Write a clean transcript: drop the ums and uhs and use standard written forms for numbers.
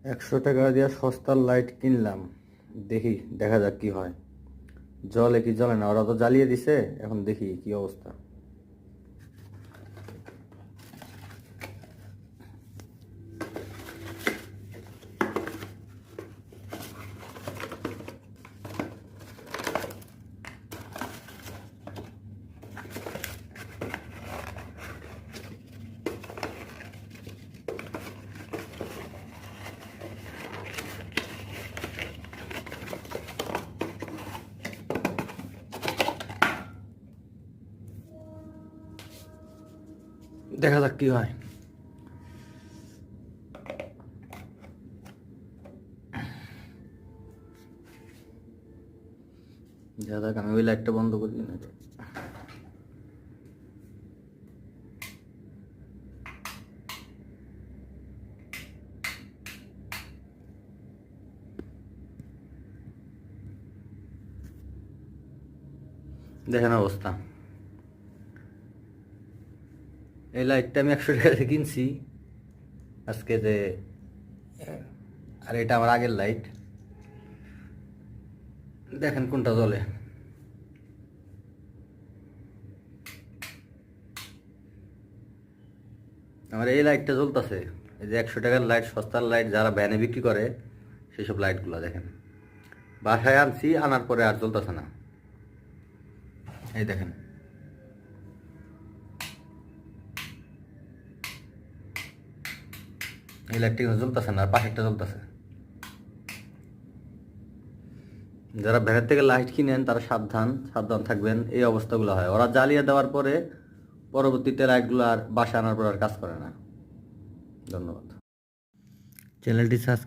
100 টাকা দিয়ে সস্তার লাইট কিনলাম, দেখি দেখা যাক কি হয়। জলে কি জ্বলে না, ওরা তো জ্বালিয়ে দিছে, এখন দেখি কি অবস্থা। দেখা যাক কি হয়। দেখা যাক, আমি ওই লাইটটা বন্ধ করি না। দেখেন অবস্থা। এই লাইটটা আমি 100 টাকা দিয়ে কিনছি আজকে যে, আর এটা আমার আগের লাইট। দেখেন কোনটা জ্বলে। আমার এই লাইটটা জ্বলতেছে। এই যে 100 টাকার লাইট, সস্তার লাইট যারা ভ্যানে বিক্রি করে সেসব লাইটগুলো দেখেন। বাসায় আনছি, আনার পরে আর জ্বলতেছে না। এই দেখেন, এই লাইটটা কিন্তু জ্বলতেছে না, আর পাশেরটা জ্বলতেছে। যারা ভ্যানের থেকে লাইট কিনেন তারা সাবধান সাবধান থাকবেন। এই অবস্থাগুলো হয়, ওরা জ্বালিয়ে দেওয়ার পরে পরবর্তীতে লাইটগুলো আর বাসা আনার পর আর কাজ করে না। ধন্যবাদ। চ্যানেলটি সাবস্ক্রাইব